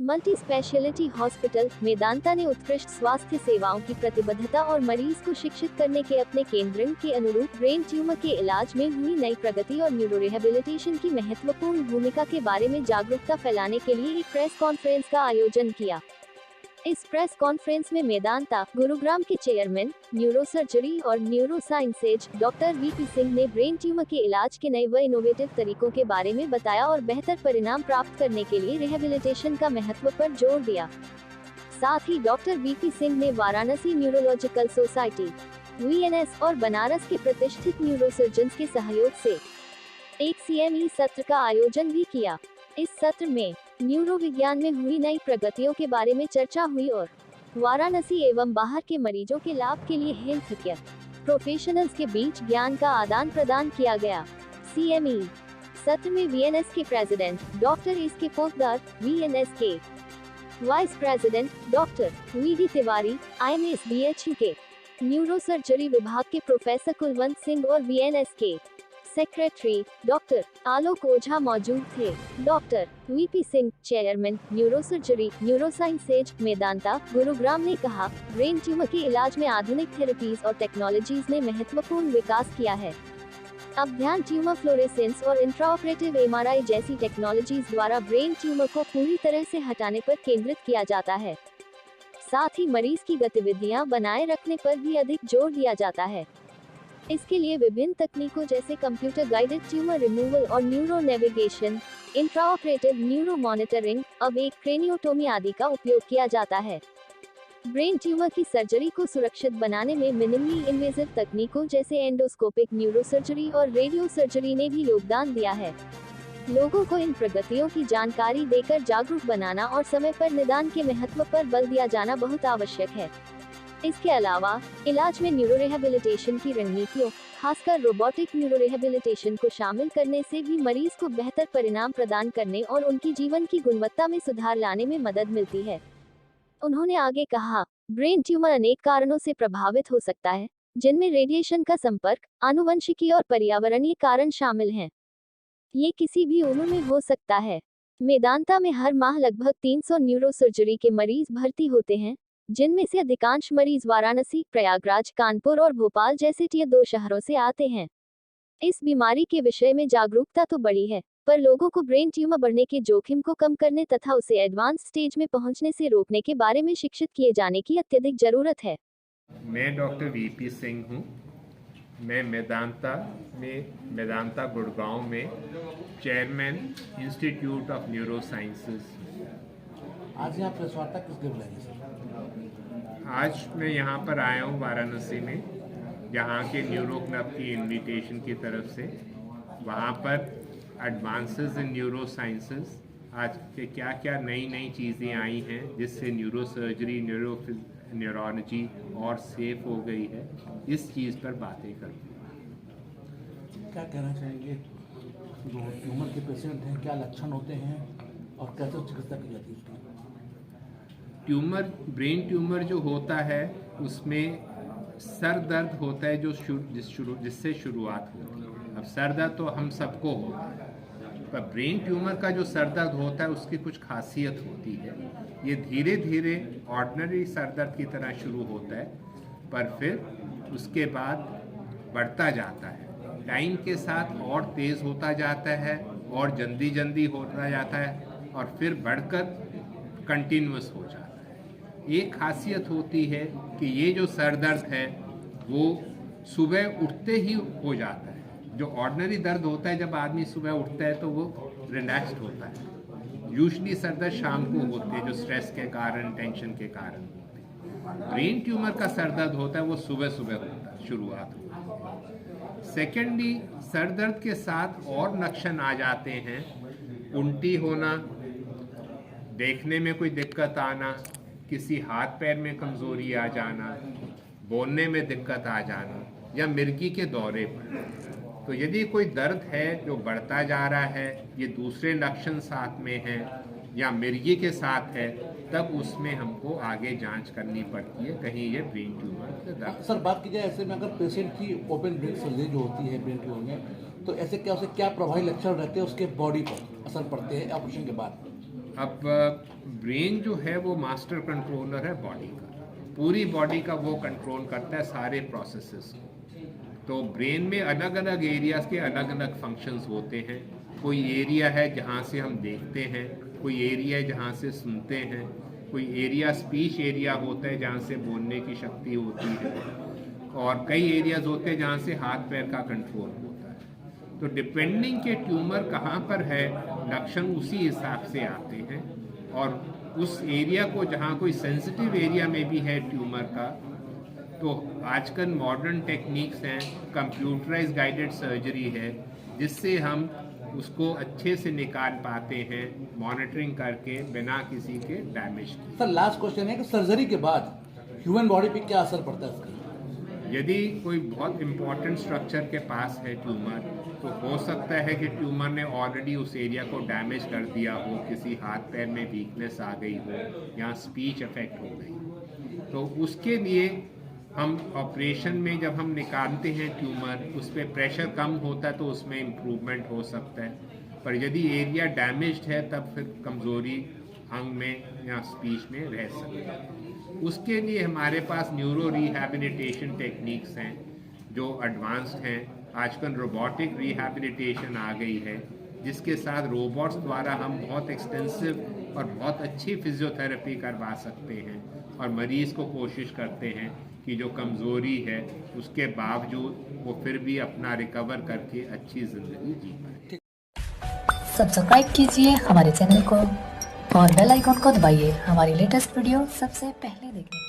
Multi speciality hospital Medanta ने उत्कृष्ट स्वास्थ्य सेवाओं की प्रतिबद्धता और मरीज को शिक्षित करने के अपने केंद्र के अनुरूप ब्रेन ट्यूमर के इलाज में हुई नई प्रगति और न्यूरो रिहेबिलिटेशन की महत्वपूर्ण भूमिका के बारे में जागरूकता फैलाने के लिए एक प्रेस कॉन्फ्रेंस का आयोजन किया। इस प्रेस कॉन्फ्रेंस में मेदांता गुरुग्राम के चेयरमैन न्यूरो सर्जरी और neuro sciences doctor VP Singh ने ब्रेन ट्यूमर के इलाज के नए व इनोवेटिव तरीकों के बारे में बताया और बेहतर परिणाम प्राप्त करने के लिए रिहेबिलिटेशन का महत्व पर जोर दिया। साथ ही डॉक्टर वीपी सिंह ने वाराणसी न्यूरोलॉजिकल सोसाइटी (VNS) और बनारस के प्रतिष्ठित न्यूरोसर्जन्स के सहयोग से एक CME सत्र का आयोजन भी किया। इस सत्र में न्यूरो विज्ञान में हुई नई प्रगतियों के बारे में चर्चा हुई और वाराणसी एवं बाहर के मरीजों के लाभ के लिए हेल्थ केयर प्रोफेशनल्स के बीच ज्ञान का आदान प्रदान किया गया। CME सत्र में VNS के प्रेसिडेंट डॉक्टर इसके पोद्दार, VNS के vice president doctor VD Tiwari, IMS BHU के न्यूरो सर्जरी विभाग के प्रोफेसर कुलवंत सिंह और VNS के सेक्रेटरी डॉक्टर आलोक ओझा मौजूद थे। Doctor VP Singh, chairman neuro surgery neuro sciences Medanta Gurugram ने कहा, ब्रेन ट्यूमर के इलाज में आधुनिक थेरेपीज और टेक्नोलॉजीज ने महत्वपूर्ण विकास किया है। अब ध्यान ट्यूमर फ्लोरेसेंस और इंट्राऑपरेटिव MRI जैसी टेक्नोलॉजीज द्वारा ब्रेन ट्यूमर को पूरी तरह से हटाने पर केंद्रित किया जाता है। साथ ही मरीज की गतिविधियां बनाए रखने पर भी अधिक जोर दिया जाता है। इसके लिए विभिन्न तकनीकों जैसे कंप्यूटर गाइडेड ट्यूमर रिमूवल और neuro navigation, intraoperative neuro monitoring, अब एक क्रेनियोटोमी आदि का उपयोग किया जाता है। ब्रेन ट्यूमर की सर्जरी को सुरक्षित बनाने में मिनिमली इन्वेसिव तकनीकों जैसे एंडोस्कोपिक न्यूरो सर्जरी और रेडियो सर्जरी ने भी योगदान दिया है। लोगों को इन प्रगतियों की जानकारी देकर जागरूक बनाना और समय पर निदान के महत्व पर बल दिया जाना बहुत आवश्यक है। इसके अलावा इलाज में न्यूरो रिहेबिलिटेशन की रणनीतियों, खासकर रोबोटिक न्यूरो रिहेबिलिटेशन को शामिल करने से भी मरीज को बेहतर परिणाम प्रदान करने और उनकी जीवन की गुणवत्ता में सुधार लाने में मदद मिलती है। उन्होंने आगे कहा, ब्रेन ट्यूमर अनेक कारणों से प्रभावित हो सकता है, जिनमें रेडिएशन का संपर्क, आनुवंशिकी और पर्यावरणीय कारण शामिल हैं। ये किसी भी उम्र में हो सकता है। मेदांता में हर माह लगभग 300 न्यूरो सर्जरी के मरीज भर्ती होते हैं, जिनमें से अधिकांश मरीज वाराणसी, प्रयागराज, कानपुर और भोपाल जैसे टियर 2 शहरों से आते हैं। इस बीमारी के विषय में जागरूकता तो बढ़ी है, पर लोगों को ब्रेन ट्यूमर बढ़ने के जोखिम को कम करने तथा उसे एडवांस स्टेज में पहुंचने से रोकने के बारे में शिक्षित किए जाने की अत्यधिक जरूरत है। मैं डॉक्टर वीपी सिंह हूँ। मैं मेदांता गुड़गांव में chairman institute of neuro sciences. आज यहाँ प्रेस वार्ता किस लिए बुलाई सर? आज मैं यहाँ पर आया हूँ वाराणसी में, यहाँ के न्यूरो क्लब की इनविटेशन की तरफ से। वहाँ पर एडवांसेस इन न्यूरो साइंसेज, आज के क्या क्या नई चीज़ें आई हैं जिससे न्यूरो सर्जरी, न्यूरोलॉजी और सेफ हो गई है, इस चीज़ पर बातें करते हैं। क्या कहना चाहेंगे, जो ट्यूमर के पेशेंट हैं, क्या लक्षण होते हैं और कैसे चिकित्सा की जाती है? ट्यूमर, ब्रेन ट्यूमर जो होता है उसमें सर दर्द होता है जिससे शुरुआत होती है। अब सर दर्द तो हम सबको होता है, पर ब्रेन ट्यूमर का जो सर दर्द होता है उसकी कुछ खासियत होती है। ये धीरे धीरे ऑर्डिनरी सर दर्द की तरह शुरू होता है, पर फिर उसके बाद बढ़ता जाता है, टाइम के साथ और तेज़ होता जाता है और जल्दी होता जाता है और फिर बढ़कर कंटिन्यूअस हो जाता है। एक खासियत होती है कि ये जो सर दर्द है वो सुबह उठते ही हो जाता है। जो ऑर्डिनरी दर्द होता है, जब आदमी सुबह उठता है तो वो रिलैक्स्ड होता है। यूजुअली सर दर्द शाम को होते हैं, जो स्ट्रेस के कारण, टेंशन के कारण होते हैं। ब्रेन ट्यूमर का सर दर्द होता है वो सुबह होता है, शुरुआत होती है। सेकेंडली, सर दर्द के साथ और लक्षण आ जाते हैं, उल्टी होना, देखने में कोई दिक्कत आना, किसी हाथ पैर में कमज़ोरी आ जाना, बोलने में दिक्कत आ जाना, या मिर्गी के दौरे पर। तो यदि कोई दर्द है जो बढ़ता जा रहा है, ये दूसरे लक्षण साथ में हैं या मिर्गी के साथ है, तब उसमें हमको आगे जांच करनी पड़ती है, कहीं ये ब्रेन ट्यूमर का दर्द। सर, बात की जाए ऐसे में, अगर पेशेंट की ओपन ब्रेन सर्जरी जो होती है ब्रेन ट्यूमर में, तो ऐसे क्या उसे क्या प्रभावी लक्षण रहते हैं, उसके बॉडी पर असर पड़ते हैं ऑपरेशन के बाद? अब ब्रेन जो है वो मास्टर कंट्रोलर है बॉडी का, पूरी बॉडी का वो कंट्रोल करता है सारे प्रोसेसेस को। तो ब्रेन में अलग अलग एरियाज के अलग अलग फंक्शंस होते हैं। कोई एरिया है जहाँ से हम देखते हैं, कोई एरिया है जहाँ से सुनते हैं, कोई एरिया स्पीच एरिया होता है जहाँ से बोलने की शक्ति होती है, और कई एरियाज होते हैं जहाँ से हाथ पैर का कंट्रोल होता है। तो डिपेंडिंग के ट्यूमर कहाँ पर है, लक्षण उसी हिसाब से आते हैं। और उस एरिया को जहाँ कोई सेंसिटिव एरिया में भी है ट्यूमर का, तो आजकल मॉडर्न टेक्निक्स हैं, कंप्यूटराइज गाइडेड सर्जरी है, जिससे हम उसको अच्छे से निकाल पाते हैं मॉनिटरिंग करके बिना किसी के डैमेज के। सर लास्ट क्वेश्चन है कि सर्जरी के बाद ह्यूमन बॉडी पे क्या असर पड़ता है इसका? यदि कोई बहुत इम्पोर्टेंट स्ट्रक्चर के पास है ट्यूमर, तो हो सकता है कि ट्यूमर ने ऑलरेडी उस एरिया को डैमेज कर दिया हो, किसी हाथ पैर में वीकनेस आ गई हो या स्पीच अफेक्ट हो गई। तो उसके लिए हम ऑपरेशन में जब हम निकालते हैं ट्यूमर, उस पर प्रेशर कम होता है तो उसमें इम्प्रूवमेंट हो सकता है। पर यदि एरिया डैमेज्ड है तब फिर कमज़ोरी अंग में या स्पीच में रह सकती है। उसके लिए हमारे पास न्यूरो रिहैबिलिटेशन टेक्निक्स हैं जो एडवांस्ड हैं। आजकल रोबोटिक रिहैबिलिटेशन आ गई है, जिसके साथ रोबोट्स द्वारा हम बहुत एक्सटेंसिव और बहुत अच्छी फिजियोथेरेपी करवा सकते हैं, और मरीज़ को कोशिश करते हैं कि जो कमज़ोरी है उसके बावजूद वो फिर भी अपना रिकवर करके अच्छी ज़िंदगी जी पाए। सब्सक्राइब कीजिए हमारे चैनल को और बेल आइकॉन को दबाइए हमारी लेटेस्ट वीडियो सबसे पहले देखने के लिए।